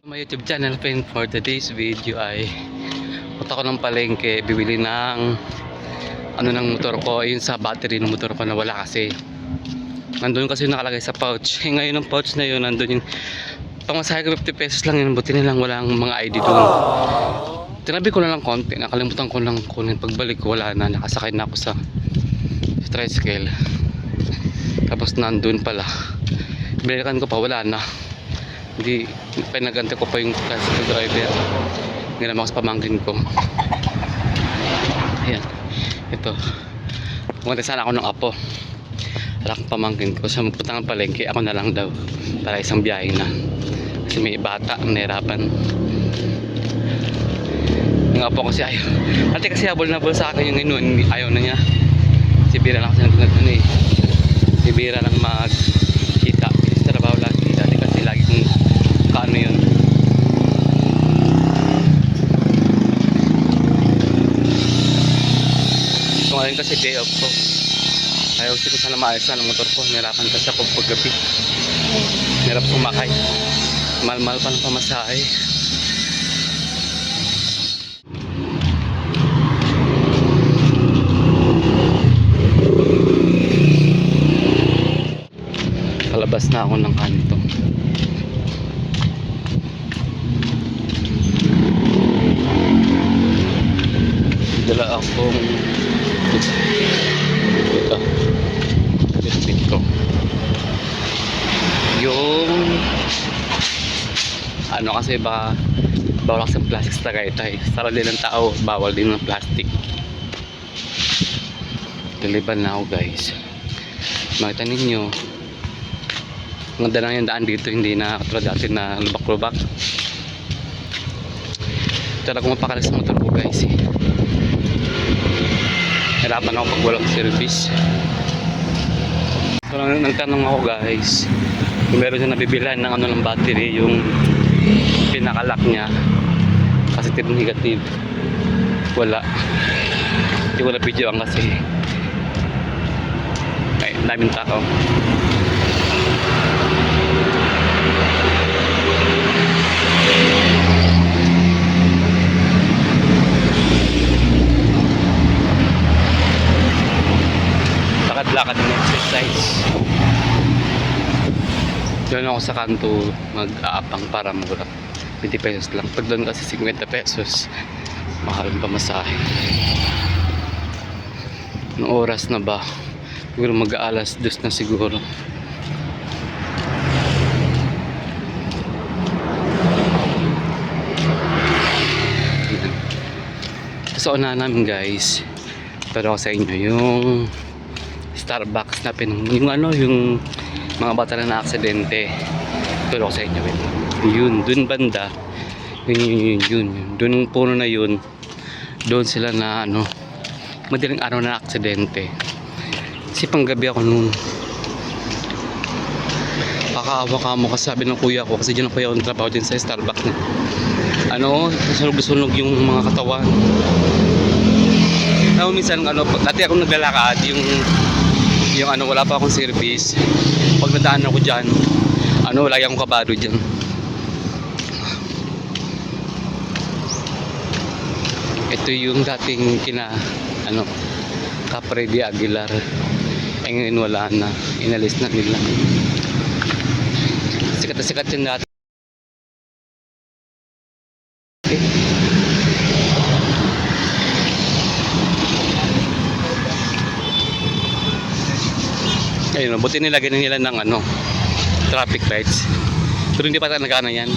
My YouTube channel friend, for today's video ay punta ko ng palengke, bibili ng ng motor ko, yun sa battery ng motor ko na wala kasi nandun kasi nakalagay sa pouch. Ngayon ang pouch na yun, nandun yung pamasahe ko, 50 pesos lang yun, buti nilang walang mga ID doon. Tinabi ko na lang konti, nakalimutan ko lang kunin. Pagbalik ko wala na, nakasakay na ako sa tricycle, tapos nandun pala, binikan ko pa, wala na. Hindi, pinagante ko pa yung tricycle driver. Ginama ko sa pamangkin ko. Ayan, ito. Pumunta sana ako ng apo. Wala akong pamangkin ko. Sa magpunta ng palengke, ako na lang daw. Para isang biyahe na. Kasi may bata, nahirapan. Yung apo kasi ayaw. Dati kasi habol na habol sa akin yung inuun. Ayaw na niya. Si Bira lang kasi nagtunod eh. Si Bira lang magkita. Sa trabaho lagi. Dati kasi lagi kong kaano yun. So ngayon kasi day off ko. Ayaw ko sana maayos na ng motor ko. Nirapan kasi ako paggabi. Nirap sumakay. Mahal-mahal pa ng pamasahe. Palabas na ako ng kanto. Dala akong ito bitbit ko yung kasi bawal kasi ng plastic sa Tagaytay. Sarap din ng tao, bawal din ng plastic. Liliban na ako guys. Makita ninyo maganda lang yung daan dito, hindi na katulad dati na lubak-lubak. Talaga mapakalas sa motor ko guys eh. Hirapan ako pag walang service. So nagtanong ako guys kung meron siya nabibilhan ng ng battery, yung pinakalock niya, positive negative. Wala, hindi ko na video ang kasi ay daming tao. Lakad ng exercise. Doon ako sa kanto mag-aapang para mura. 20 pesos lang. Pag doon kasi 50 pesos, mahal ang pamasahe. Anong oras na ba? Siguro mag-aalas 2 na siguro. Sa unahan namin guys, pero ako sa inyo yung Starbucks na yung mga bata na aksidente. Tulog sa inyo yun, dun banda yun dun puno na yun, doon sila na madaling araw na aksidente. Kasi panggabi ako noon, pakaawa ka mo kasi sabi ng kuya ko, kasi dyan ang kuya ko trabaho din sa Starbucks na sunog-sunog yung mga katawan. Minsan dati ako naglalakad yung wala pa akong service. Pag nadaan ako dyan, lagi akong kabado dyan. Ito yung dating Capredi Aguilar. Ngayon wala na, inalis na nila. Sikat na sikat yun dati. Ayun, buti nilagyan nila ng traffic lights. Pero hindi pa nagana yan.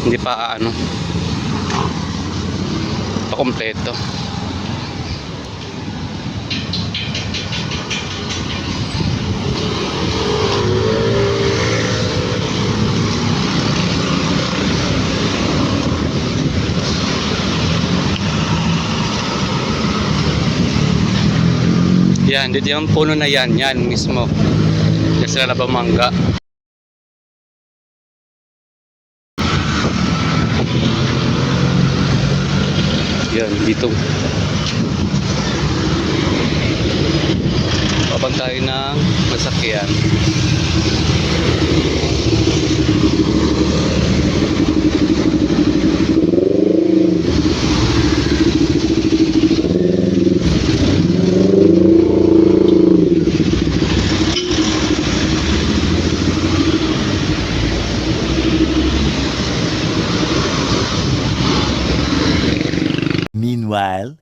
Hindi pa pa kompleto. Yan, dito yung puno na yan mismo. Yan sila na bamangga. Yan, dito. Papag tayo ng masakyan. Meanwhile.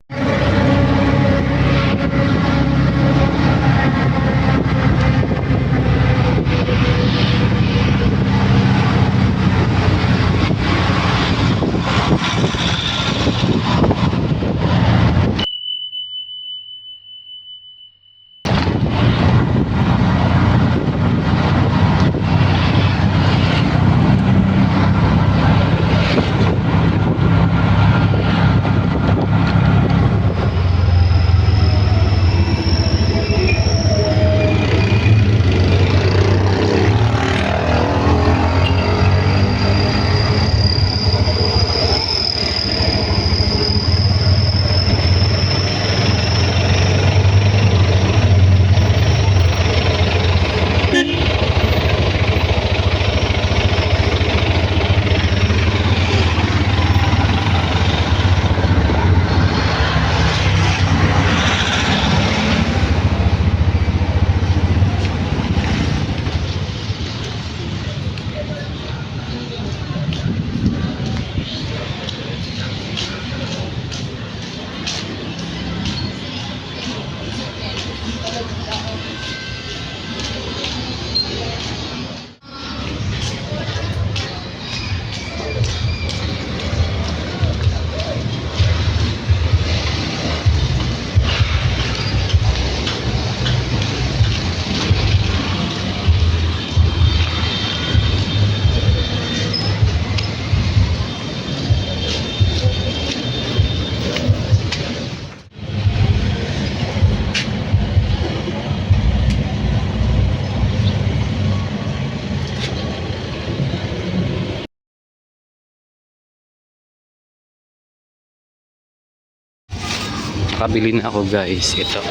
Nakabili na ako guys. Ito.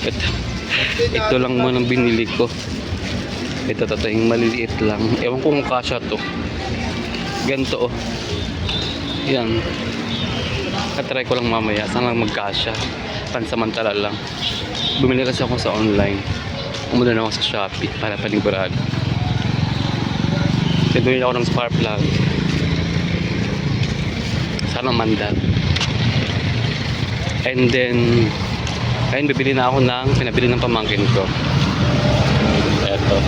Ito. Ito lang muna ang binili ko. Ito yung maliliit lang. Ewan ko kung kasya to. Ganito oh. Yan. Katry ko lang mamaya. Saan lang magkasya. Pansamantala lang. Bumili kasi ako sa online. Umuna na ako sa Shopee para panigurado. Bumili ako ng spark plug. Sana mandal. And then ayun, bibili na ako ng pinabili ng pamangkin ko. Eto.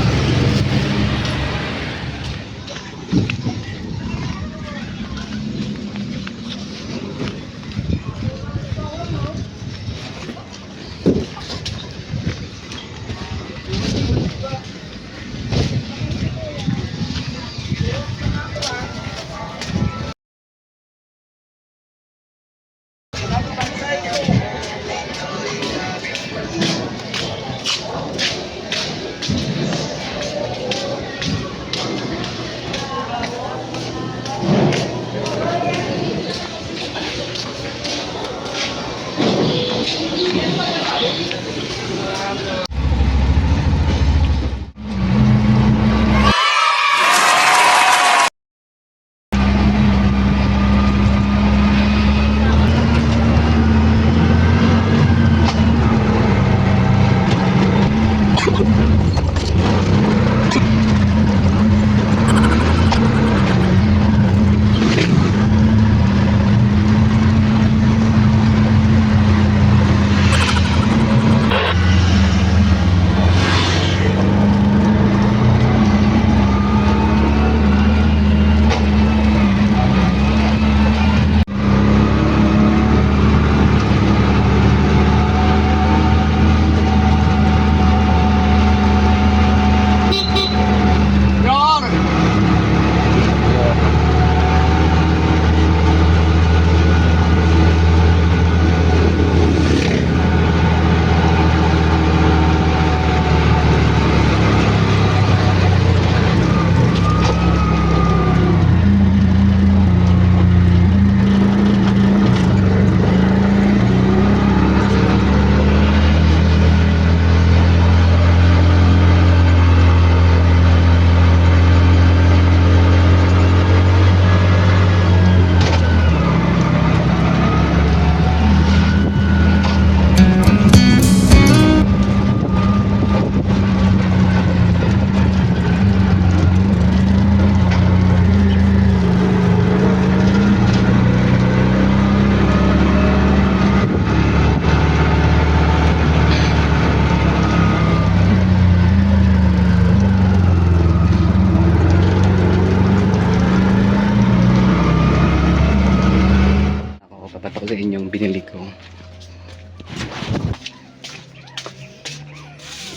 rin yung binili ko.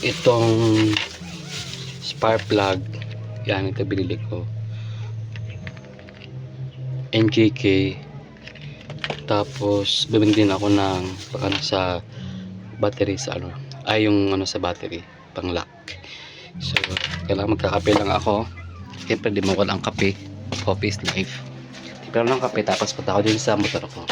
Itong spark plug, yan, ito binili ko. NGK. Tapos bumili din ako ng ano sa battery sa ano, ay yung ano sa battery pang lock. So kailangan magkakape lang ako. Siyempre di mawala ang kape. Coffee is life. Pero ng kape, tapos punta ako din sa motor ko.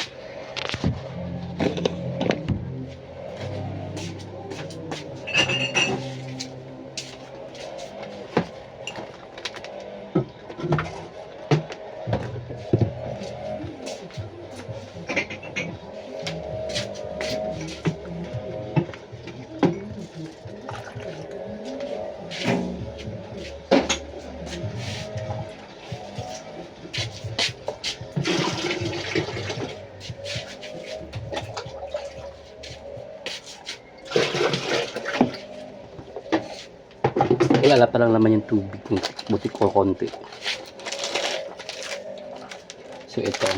Wala pa lang naman yung tubig, buti ko konti. So ito.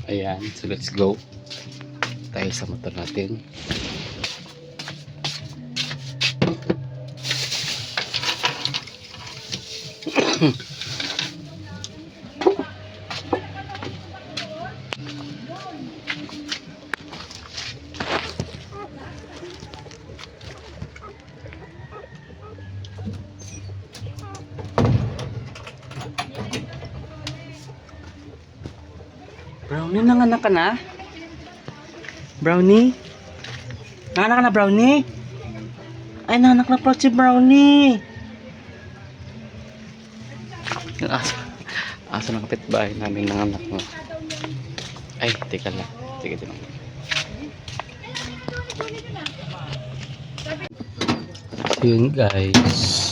Ayan, so let's go. Tayo sa motor natin. Brownie, nanganak ka na? Brownie? Nanganak ka na, Brownie? Ay, nanganak na pala si Brownie. Yung aso ng kapitbahay namin nanganak mo. Ay, teka lang. Sige, din. So yun guys.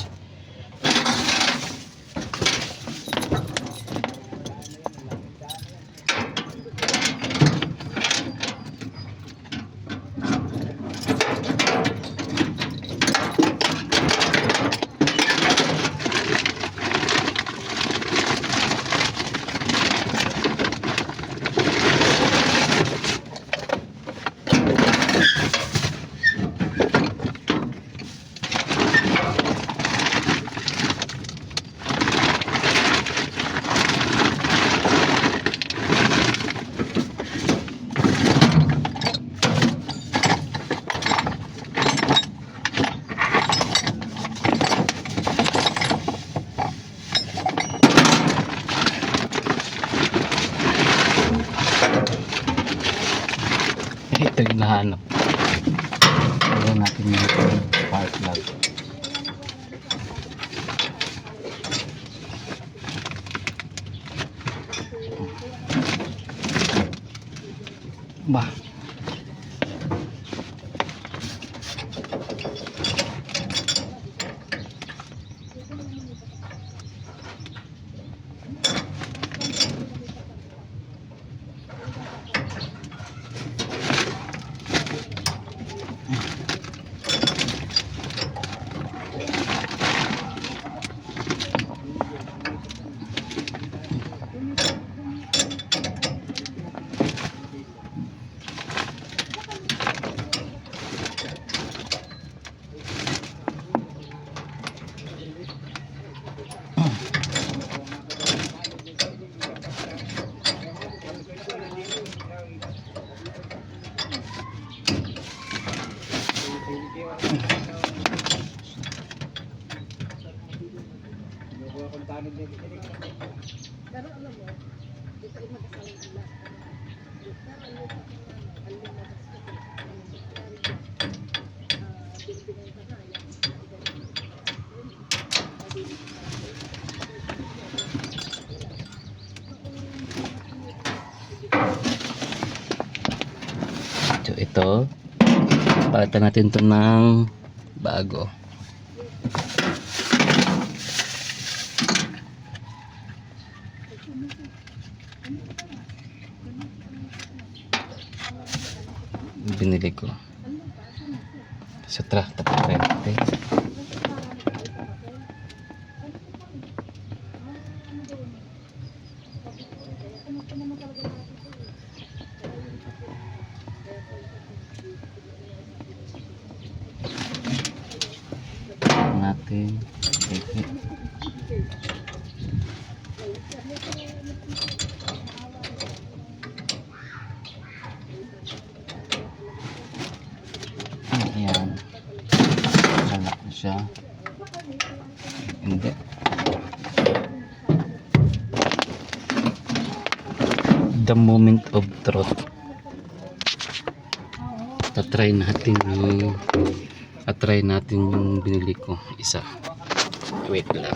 Ito yung nahanap. Ayan natin yung spark plug. Bah. So ito, palitan natin to ng bago. binili ko. Sa truck, tapos natin. Natin. Okay. Ayan. Lalak na siya. Hindi. The moment of truth. Tatry natin yung binili ko. Isa. Wait lang.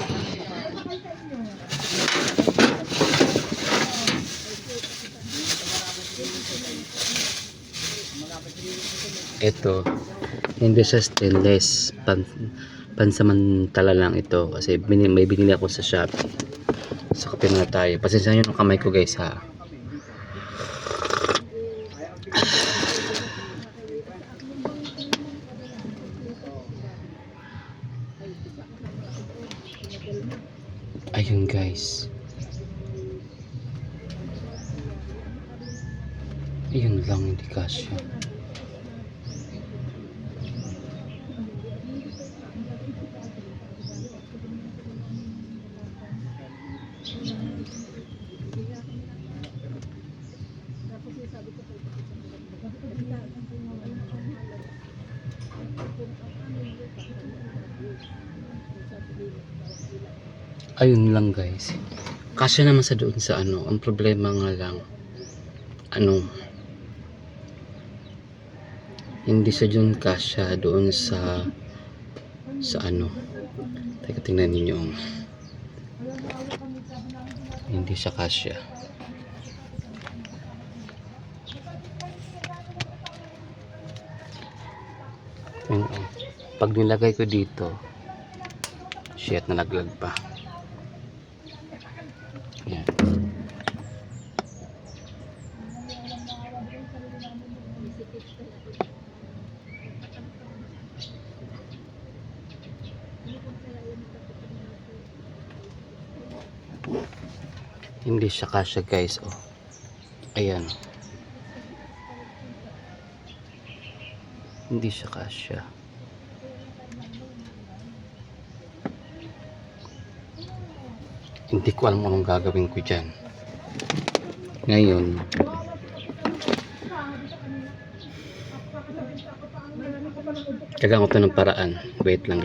Ito, hindi siya stainless, pansamantala lang ito kasi may binili ako sa Shopee. So kapit na tayo, pasensya nyo ng kamay ko guys ha. Ayun guys, ayun lang, hindi kasya. Ayun lang guys, kasya naman sa doon sa ano. Ang problema nga lang, hindi siya doon kasya doon sa ano. Teka, tingnan ninyo, hindi siya kasya. Pag nilagay ko dito, shit, nalaglag pa. Yan. Hindi siya kasya guys, oh. Ayan. Hindi siya kasya. Hindi ko alam anong gagawin ko dyan. Ngayon, gagawin ko ng paraan. Wait lang guys.